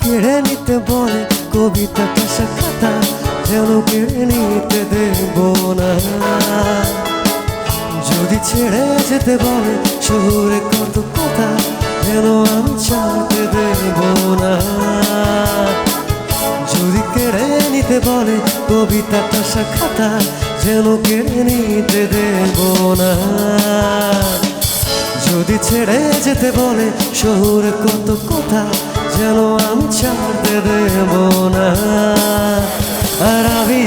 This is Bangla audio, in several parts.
কেড়ে নিতে বলে কবিতাটা খাতা, যেন কেড়ে নিতে দেব না। যদি ছেড়ে যেতে বলে শহুরে কত কথা, যেন আমি ছাড়তে দেব না। যদি কেড়ে নিতে বলে কবিতাটা খাতা, যেন কেড়ে নিতে দেব না। যদি ছেড়ে যেতে বলে শহুরে কত কথা, যেন আমি ছাড়তে দেব না। আর আমি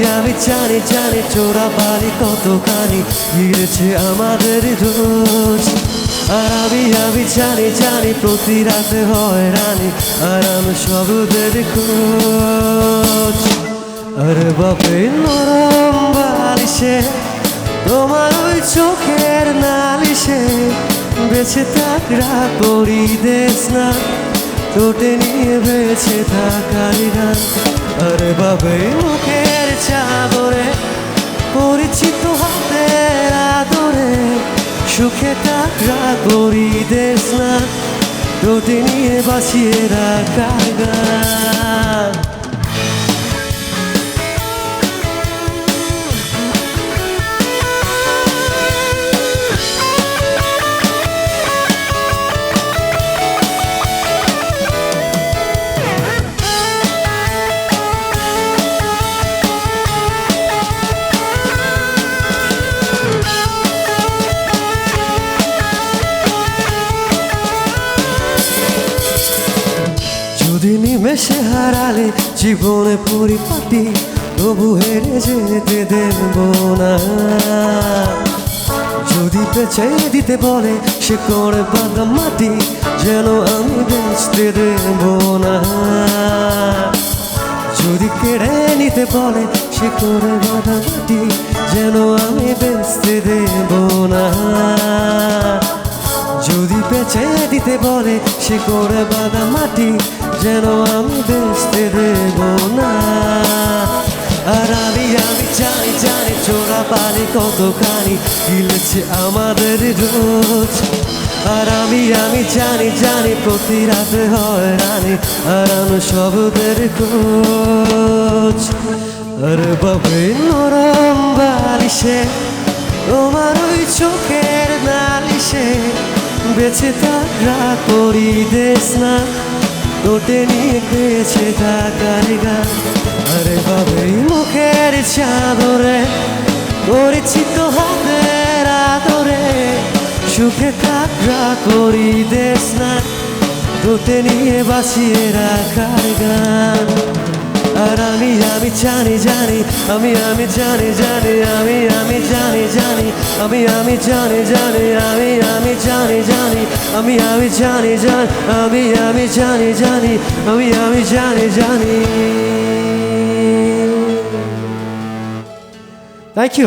জানি জানি চোরা বাড়ি কতখানি ঘিরেছে আমাদের রোজ। আর আমি জানি জানি প্রতি রাতে হয় রানি, আর আমি শব্দের খোঁজ। আরে বাপে নরম বালিশে তোমার ওই চোখের নালিশে বেঁচে থাকরা পরিদেশ না, ঠোঁটে নিয়ে বেঁচে থাকার গান। আরে বাবা মুখের চাদরে পরিচিত হাতের আদরে সুখে থাকরা পরিদেশ না, ঠোঁটে নিয়ে বাঁচিয়ে রাখার গান। যদি নিমেষে হারালে জীবনে পরিপাটি, তবু হেরে যেতে দেব না। যদি বেঁচে দিতে বলে সে করে বাঁধা মাটি, যেন আমি বেচতে দেব না। যদি কেড়ে নিতে বলে সে করে বাঁধা মাটি, যেন আমি বেচতে দেব না। যদি বেঁচে দিতে বলে সে করে বাঁধা মাটি, যেন আমি বেচতে দেব না। আর আমি জানি জানি চোরা পানি কতখানি গিলেছে আমাদের রোজ। আর আমি জানি জানি প্রতি রাতে হয় রানি, আর আমি শব্দের খোঁজ। আরে বাবা নরম বালিশে তোমার ওই চোখের নালিশে বেঁচে থাকরা পরিদেশ না, ঠোঁটে নিয়ে বেঁচে থাকার গান। আরে বাবা মুখের চাদরে পরিচিত হাতের আদরে সুখে থাকরা পরিদেশ না, ঠোঁটে নিয়ে বাঁচিয়ে রাখার গান। আর আমি জানি জানি আমি জানি জানি আমি জানি জানি আমি জানি জানি আমি জানি জানি আমি জানি জানি আমি জানি জানি আমি জানি জানি। Thank you.